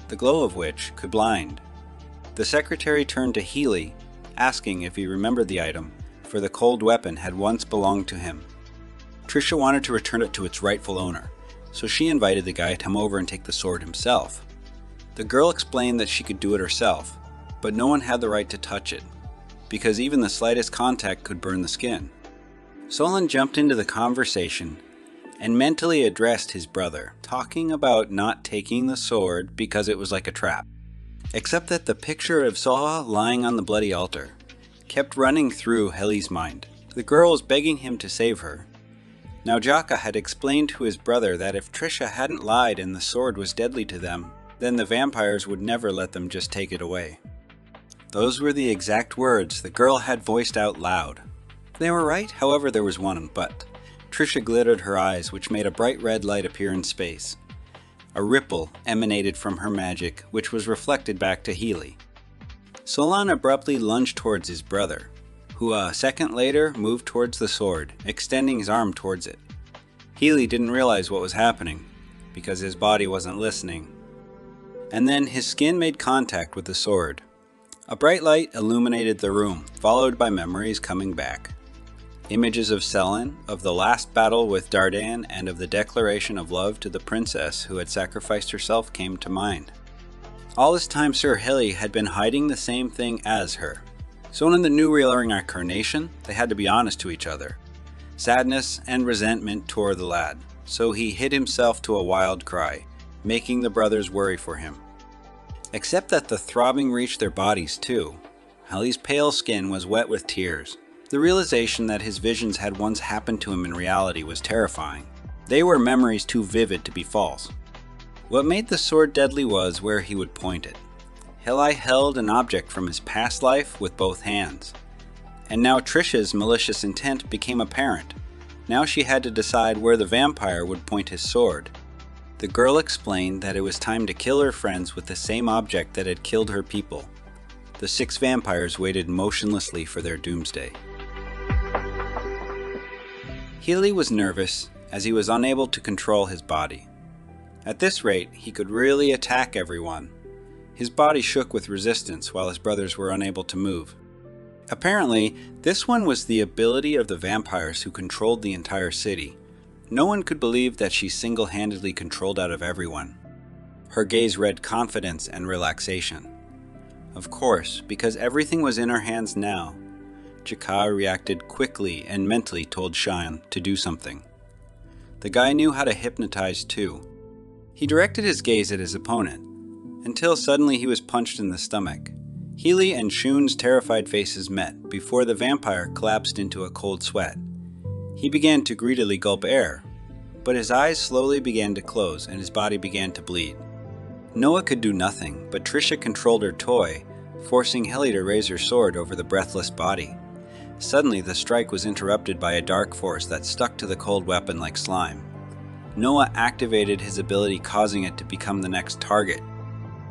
the glow of which could blind. The secretary turned to Healy, asking if he remembered the item, for the cold weapon had once belonged to him. Trisha wanted to return it to its rightful owner, so she invited the guy to come over and take the sword himself. The girl explained that she could do it herself, but no one had the right to touch it, because even the slightest contact could burn the skin. Solon jumped into the conversation and mentally addressed his brother, talking about not taking the sword because it was like a trap. Except that the picture of Suha lying on the bloody altar kept running through Healy's mind. The girl was begging him to save her. Now Jaka had explained to his brother that if Trisha hadn't lied and the sword was deadly to them, then the vampires would never let them just take it away. Those were the exact words the girl had voiced out loud. They were right, however there was one but. Trisha glittered her eyes, which made a bright red light appear in space. A ripple emanated from her magic, which was reflected back to Healy. Solon abruptly lunged towards his brother, who a second later moved towards the sword, extending his arm towards it. Healy didn't realize what was happening, because his body wasn't listening. And then his skin made contact with the sword. A bright light illuminated the room, followed by memories coming back. Images of Selene, of the last battle with Dardan, and of the declaration of love to the princess who had sacrificed herself came to mind. All this time Sir Healy had been hiding the same thing as her. So in the new real reincarnation, they had to be honest to each other. Sadness and resentment tore the lad, so he hid himself to a wild cry, making the brothers worry for him. Except that the throbbing reached their bodies too. Hallie's pale skin was wet with tears. The realization that his visions had once happened to him in reality was terrifying. They were memories too vivid to be false. What made the sword deadly was where he would point it. Hallie held an object from his past life with both hands. And now Trisha's malicious intent became apparent. Now she had to decide where the vampire would point his sword. The girl explained that it was time to kill her friends with the same object that had killed her people. The 6 vampires waited motionlessly for their doomsday. Hallie was nervous as he was unable to control his body. At this rate, he could really attack everyone. His body shook with resistance while his brothers were unable to move. Apparently, this one was the ability of the vampires who controlled the entire city. No one could believe that she single-handedly controlled out of everyone. Her gaze read confidence and relaxation. Of course, because everything was in her hands now. Jakar reacted quickly and mentally told Cheyenne to do something. The guy knew how to hypnotize too. He directed his gaze at his opponent, until suddenly he was punched in the stomach. Hallie and Shun's terrified faces met before the vampire collapsed into a cold sweat. He began to greedily gulp air, but his eyes slowly began to close and his body began to bleed. Noah could do nothing, but Trisha controlled her toy, forcing Hallie to raise her sword over the breathless body. Suddenly the strike was interrupted by a dark force that stuck to the cold weapon like slime. Noah activated his ability, causing it to become the next target.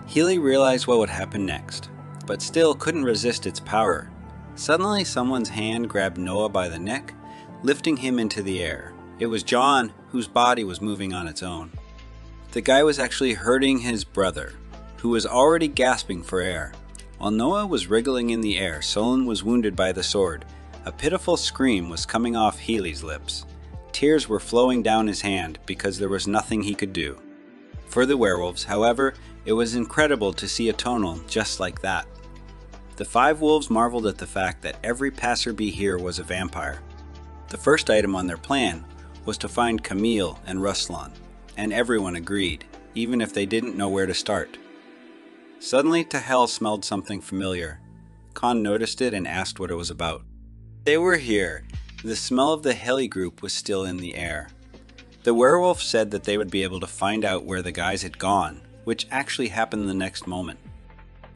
Hallie realized what would happen next, but still couldn't resist its power. Suddenly someone's hand grabbed Noah by the neck, lifting him into the air. It was John, whose body was moving on its own. The guy was actually hurting his brother, who was already gasping for air. While Noah was wriggling in the air, Solon was wounded by the sword. A pitiful scream was coming off Hallie's lips. Tears were flowing down his hand because there was nothing he could do. For the werewolves, however, it was incredible to see a tonal just like that. The 5 wolves marveled at the fact that every passerby here was a vampire. The first item on their plan was to find Camille and Ruslan, and everyone agreed, even if they didn't know where to start. Suddenly Tahel smelled something familiar. Khan noticed it and asked what it was about. They were here. The smell of the Hallie group was still in the air. The werewolf said that they would be able to find out where the guys had gone, which actually happened the next moment.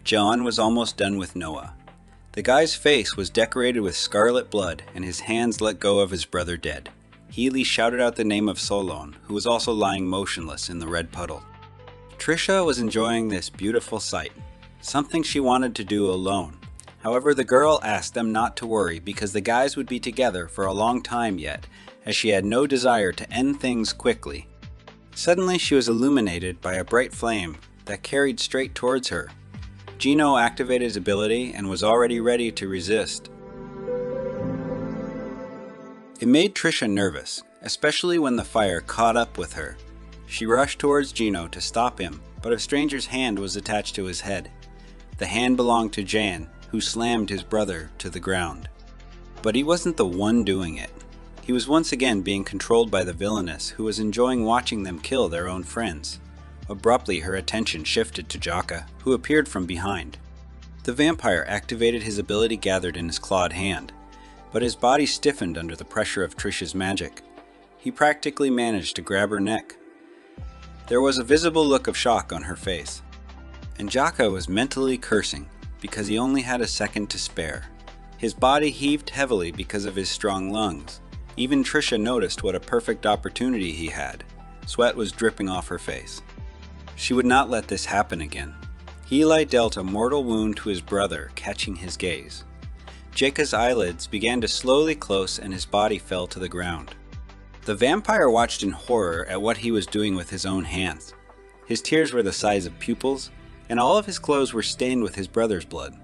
John was almost done with Noah. The guy's face was decorated with scarlet blood and his hands let go of his brother dead. Hallie shouted out the name of Solon, who was also lying motionless in the red puddle. Trisha was enjoying this beautiful sight, something she wanted to do alone. However, the girl asked them not to worry because the guys would be together for a long time yet, as she had no desire to end things quickly. Suddenly she was illuminated by a bright flame that carried straight towards her. Gino activated his ability and was already ready to resist. It made Trisha nervous, especially when the fire caught up with her. She rushed towards Gino to stop him, but a stranger's hand was attached to his head. The hand belonged to Jan, who slammed his brother to the ground. But he wasn't the one doing it. He was once again being controlled by the villainess, who was enjoying watching them kill their own friends. Abruptly, her attention shifted to Jaka, who appeared from behind. The vampire activated his ability gathered in his clawed hand, but his body stiffened under the pressure of Trisha's magic. He practically managed to grab her neck. There was a visible look of shock on her face, and Jaka was mentally cursing because he only had a second to spare. His body heaved heavily because of his strong lungs. Even Trisha noticed what a perfect opportunity he had. Sweat was dripping off her face. She would not let this happen again. Hallie dealt a mortal wound to his brother, catching his gaze. Jaka's eyelids began to slowly close and his body fell to the ground. The vampire watched in horror at what he was doing with his own hands. His tears were the size of pupils, and all of his clothes were stained with his brother's blood.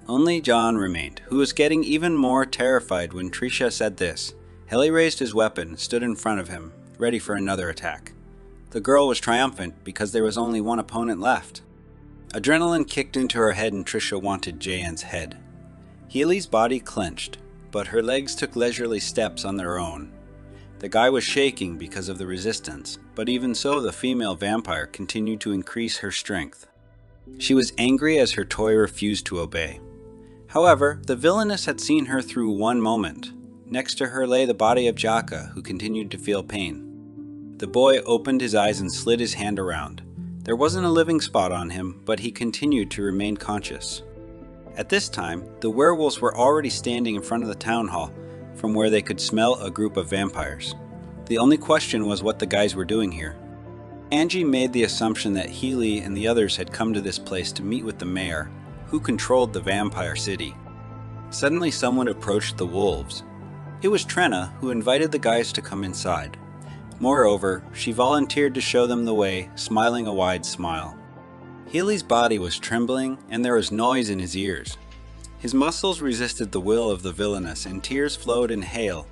Only John remained, who was getting even more terrified when Trisha said this. Hallie raised his weapon, stood in front of him, ready for another attack. The girl was triumphant because there was only one opponent left. Adrenaline kicked into her head and Trisha wanted Jan's head. Hallie's body clenched, but her legs took leisurely steps on their own. The guy was shaking because of the resistance, but even so the female vampire continued to increase her strength. She was angry as her toy refused to obey. However, the villainess had seen her through one moment. Next to her lay the body of Jaka, who continued to feel pain. The boy opened his eyes and slid his hand around. There wasn't a living spot on him, but he continued to remain conscious. At this time, the werewolves were already standing in front of the town hall, from where they could smell a group of vampires. The only question was what the guys were doing here. Angie made the assumption that Healy and the others had come to this place to meet with the mayor, who controlled the vampire city. Suddenly someone approached the wolves. It was Trenna, who invited the guys to come inside. Moreover, she volunteered to show them the way, smiling a wide smile. Healy's body was trembling, and there was noise in his ears. His muscles resisted the will of the villainess, and tears flowed in hail.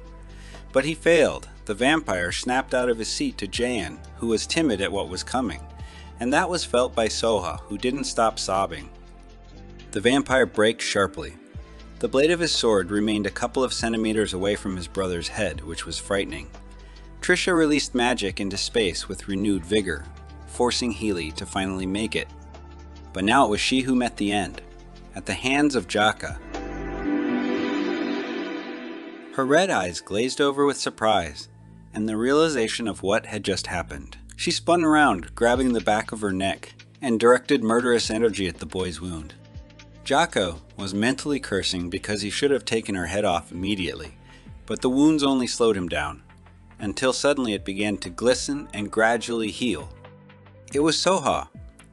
But he failed. The vampire snapped out of his seat to Jayan, who was timid at what was coming, and that was felt by Suha, who didn't stop sobbing. The vampire braked sharply. The blade of his sword remained a couple of centimeters away from his brother's head, which was frightening. Trisha released magic into space with renewed vigor, forcing Healy to finally make it. But now it was she who met the end, at the hands of Jaka. Her red eyes glazed over with surprise, and the realization of what had just happened. She spun around, grabbing the back of her neck, and directed murderous energy at the boy's wound. Jaka was mentally cursing because he should have taken her head off immediately, but the wounds only slowed him down, until suddenly it began to glisten and gradually heal. It was Suha.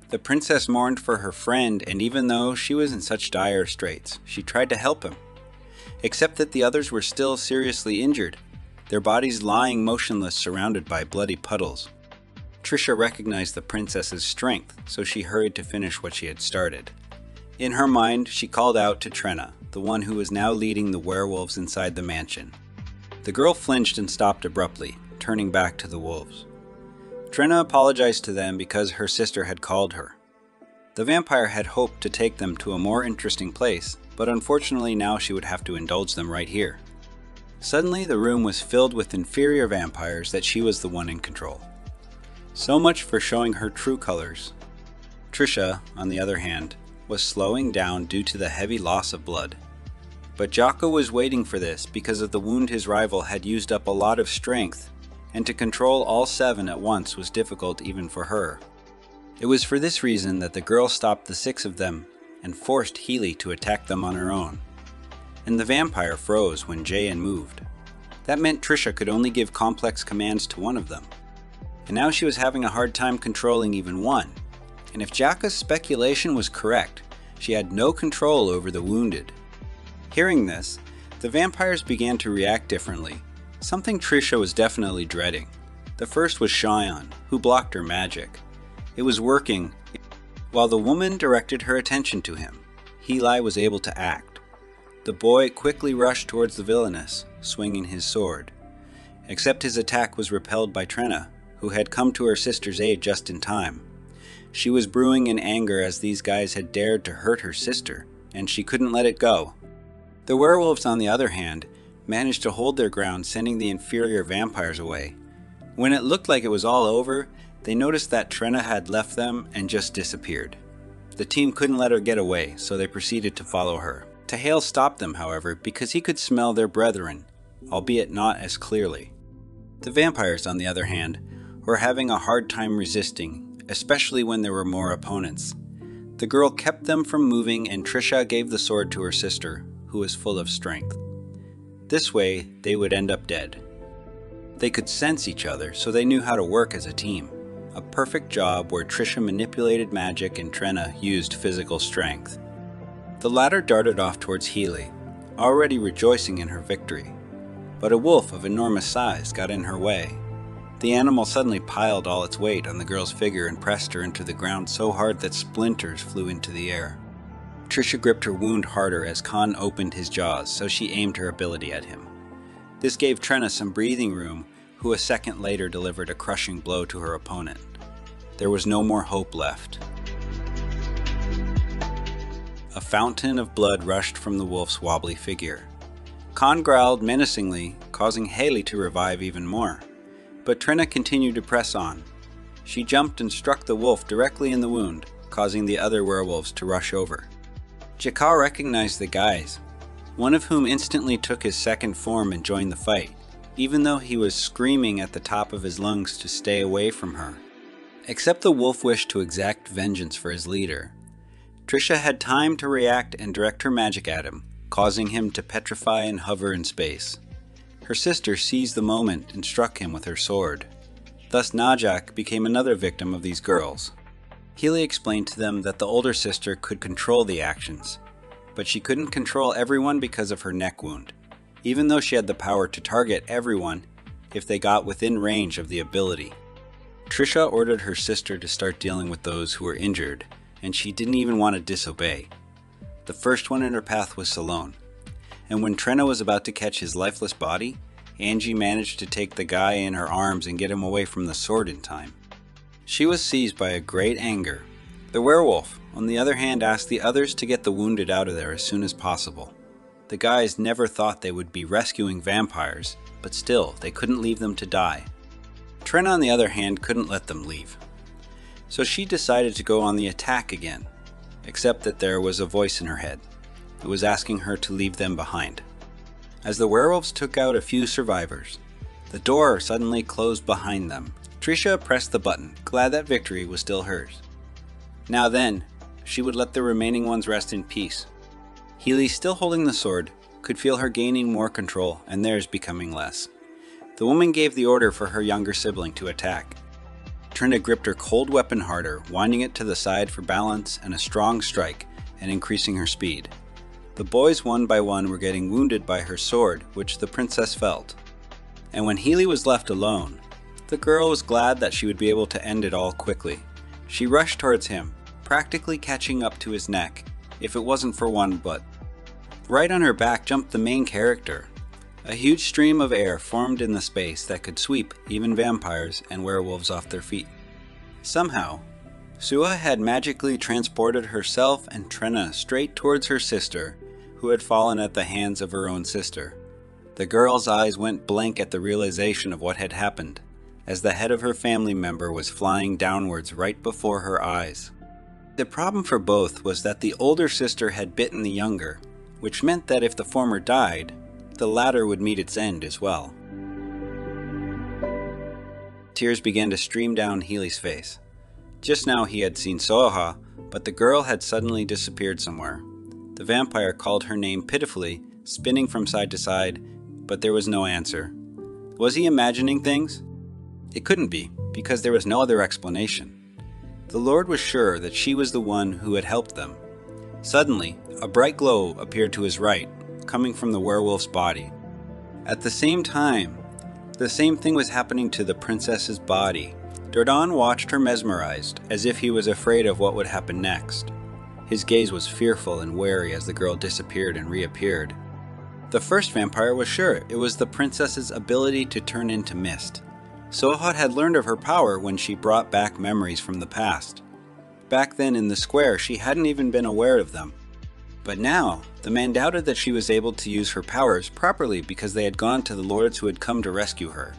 The princess mourned for her friend, and even though she was in such dire straits, she tried to help him. Except that the others were still seriously injured, their bodies lying motionless surrounded by bloody puddles. Trisha recognized the princess's strength, so she hurried to finish what she had started. In her mind, she called out to Trenna, the one who was now leading the werewolves inside the mansion. The girl flinched and stopped abruptly, turning back to the wolves. Trenna apologized to them because her sister had called her. The vampire had hoped to take them to a more interesting place, but unfortunately now she would have to indulge them right here. Suddenly the room was filled with inferior vampires that she was the one in control. So much for showing her true colors. Trisha, on the other hand, was slowing down due to the heavy loss of blood. But Jaka was waiting for this because of the wound his rival had used up a lot of strength, and to control all 7 at once was difficult even for her. It was for this reason that the girl stopped the 6 of them and forced Healy to attack them on her own. And the vampire froze when Jayan moved. That meant Trisha could only give complex commands to one of them. And now she was having a hard time controlling even one. And if Jaka's speculation was correct, she had no control over the wounded. Hearing this, the vampires began to react differently, something Trisha was definitely dreading. The first was Cheyenne, who blocked her magic. It was working. While the woman directed her attention to him, Healy was able to act. The boy quickly rushed towards the villainess, swinging his sword. Except his attack was repelled by Trenna, who had come to her sister's aid just in time. She was brewing in anger as these guys had dared to hurt her sister, and she couldn't let it go. The werewolves, on the other hand, managed to hold their ground, sending the inferior vampires away. When it looked like it was all over, they noticed that Trenna had left them and just disappeared. The team couldn't let her get away, so they proceeded to follow her. Tahale stopped them, however, because he could smell their brethren, albeit not as clearly. The vampires, on the other hand, were having a hard time resisting, especially when there were more opponents. The girl kept them from moving, and Trisha gave the sword to her sister, who was full of strength. This way, they would end up dead. They could sense each other, so they knew how to work as a team. A perfect job where Trisha manipulated magic and Trenna used physical strength. The latter darted off towards Healy, already rejoicing in her victory. But a wolf of enormous size got in her way. The animal suddenly piled all its weight on the girl's figure and pressed her into the ground so hard that splinters flew into the air. Trisha gripped her wound harder as Khan opened his jaws, so she aimed her ability at him. This gave Trenna some breathing room, who a second later delivered a crushing blow to her opponent. There was no more hope left. A fountain of blood rushed from the wolf's wobbly figure. Khan growled menacingly, causing Haley to revive even more. But Trenna continued to press on. She jumped and struck the wolf directly in the wound, causing the other werewolves to rush over. Jakar recognized the guys, one of whom instantly took his second form and joined the fight, even though he was screaming at the top of his lungs to stay away from her. Except the wolf wished to exact vengeance for his leader. Trisha had time to react and direct her magic at him, causing him to petrify and hover in space. Her sister seized the moment and struck him with her sword. Thus Najak became another victim of these girls. Healy explained to them that the older sister could control the actions, but she couldn't control everyone because of her neck wound, even though she had the power to target everyone if they got within range of the ability. Trisha ordered her sister to start dealing with those who were injured, and she didn't even want to disobey. The first one in her path was Salone, and when Trenna was about to catch his lifeless body, Angie managed to take the guy in her arms and get him away from the sword in time. She was seized by a great anger. The werewolf, on the other hand, asked the others to get the wounded out of there as soon as possible. The guys never thought they would be rescuing vampires, but still, they couldn't leave them to die. Trenna, on the other hand, couldn't let them leave. So she decided to go on the attack again, except that there was a voice in her head. It was asking her to leave them behind. As the werewolves took out a few survivors, the door suddenly closed behind them. Trisha pressed the button, glad that victory was still hers. Now then, she would let the remaining ones rest in peace. Healy, still holding the sword, could feel her gaining more control and theirs becoming less. The woman gave the order for her younger sibling to attack. Trinda gripped her cold weapon harder, winding it to the side for balance and a strong strike, and increasing her speed. The boys one by one were getting wounded by her sword, which the princess felt. And when Healy was left alone, the girl was glad that she would be able to end it all quickly. She rushed towards him, practically catching up to his neck, if it wasn't for one butt. Right on her back jumped the main character. A huge stream of air formed in the space that could sweep even vampires and werewolves off their feet. Somehow, Suha had magically transported herself and Trenna straight towards her sister, who had fallen at the hands of her own sister. The girl's eyes went blank at the realization of what had happened, as the head of her family member was flying downwards right before her eyes. The problem for both was that the older sister had bitten the younger, which meant that if the former died, the latter would meet its end as well. Tears began to stream down Healy's face. Just now he had seen Suha, but the girl had suddenly disappeared somewhere. The vampire called her name pitifully, spinning from side to side, but there was no answer. Was he imagining things? It couldn't be, because there was no other explanation. The Lord was sure that she was the one who had helped them. Suddenly, a bright glow appeared to his right, coming from the werewolf's body. At the same time, the same thing was happening to the princess's body. Dordan watched her mesmerized, as if he was afraid of what would happen next. His gaze was fearful and wary as the girl disappeared and reappeared. The first vampire was sure it was the princess's ability to turn into mist. Suha had learned of her power when she brought back memories from the past. Back then in the square, she hadn't even been aware of them. But now, the man doubted that she was able to use her powers properly because they had gone to the lords who had come to rescue her.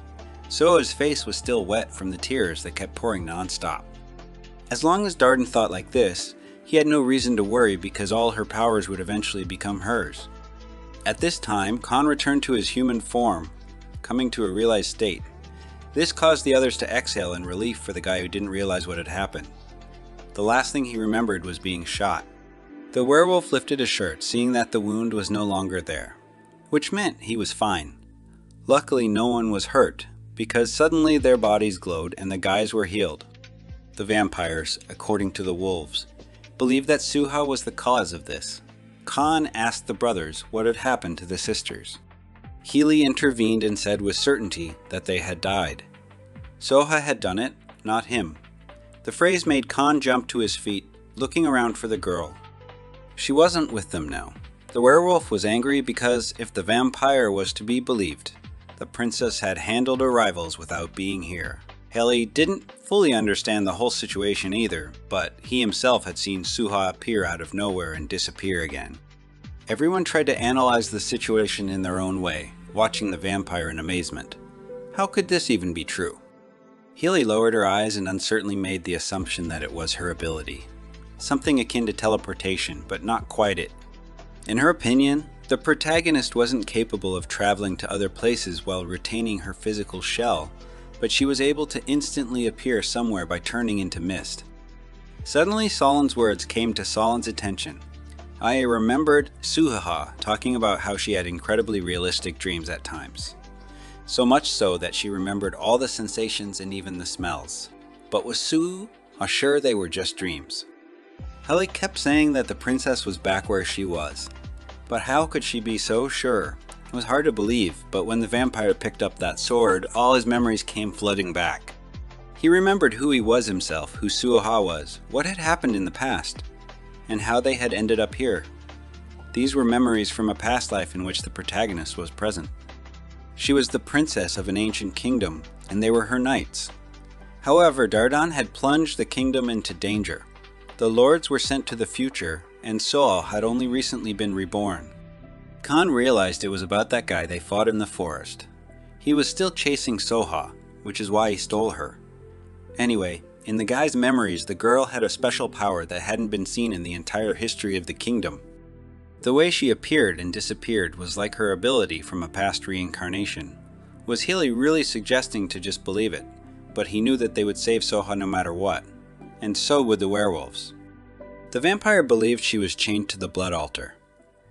Suha's face was still wet from the tears that kept pouring non-stop. As long as Darden thought like this, he had no reason to worry because all her powers would eventually become hers. At this time, Khan returned to his human form, coming to a realized state. This caused the others to exhale in relief for the guy who didn't realize what had happened. The last thing he remembered was being shot. The werewolf lifted his shirt, seeing that the wound was no longer there, which meant he was fine. Luckily, no one was hurt, because suddenly their bodies glowed and the guys were healed. The vampires, according to the wolves, believed that Suha was the cause of this. Khan asked the brothers what had happened to the sisters. Healy intervened and said with certainty that they had died. Suha had done it, not him. The phrase made Khan jump to his feet, looking around for the girl. She wasn't with them now. The werewolf was angry because, if the vampire was to be believed, the princess had handled her rivals without being here. Healy didn't fully understand the whole situation either, but he himself had seen Suha appear out of nowhere and disappear again. Everyone tried to analyze the situation in their own way, watching the vampire in amazement. How could this even be true? Healy lowered her eyes and uncertainly made the assumption that it was her ability. something akin to teleportation, but not quite it. In her opinion, the protagonist wasn't capable of traveling to other places while retaining her physical shell, but she was able to instantly appear somewhere by turning into mist. Suddenly, Solin's words came to Solin's attention. I remembered Suha talking about how she had incredibly realistic dreams at times. So much so that she remembered all the sensations and even the smells. But was Suha sure they were just dreams? Helly kept saying that the princess was back where she was. But how could she be so sure? It was hard to believe, but when the vampire picked up that sword, all his memories came flooding back. He remembered who he was himself, who Suha was, what had happened in the past, and how they had ended up here. These were memories from a past life in which the protagonist was present. She was the princess of an ancient kingdom, and they were her knights. However, Dardan had plunged the kingdom into danger. The lords were sent to the future, and Suha had only recently been reborn. Khan realized it was about that guy they fought in the forest. He was still chasing Suha, which is why he stole her. Anyway, in the guy's memories, the girl had a special power that hadn't been seen in the entire history of the kingdom. The way she appeared and disappeared was like her ability from a past reincarnation. Was Healy really suggesting to just believe it? But he knew that they would save Suha no matter what. And so would the werewolves. The vampire believed she was chained to the blood altar.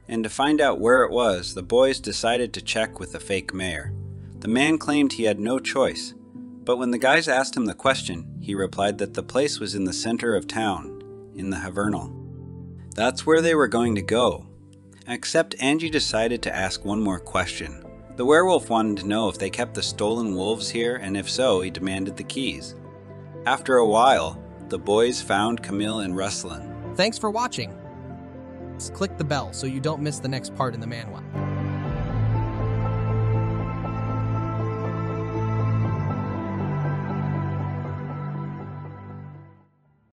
And to find out where it was, the boys decided to check with the fake mayor. The man claimed he had no choice. But when the guys asked him the question, he replied that the place was in the center of town, in the Havernal. That's where they were going to go. Except Angie decided to ask one more question. The werewolf wanted to know if they kept the stolen wolves here, and if so, he demanded the keys. After a while, the boys found Camille and Ruslan. Thanks for watching. Click the bell so you don't miss the next part in the manhwa.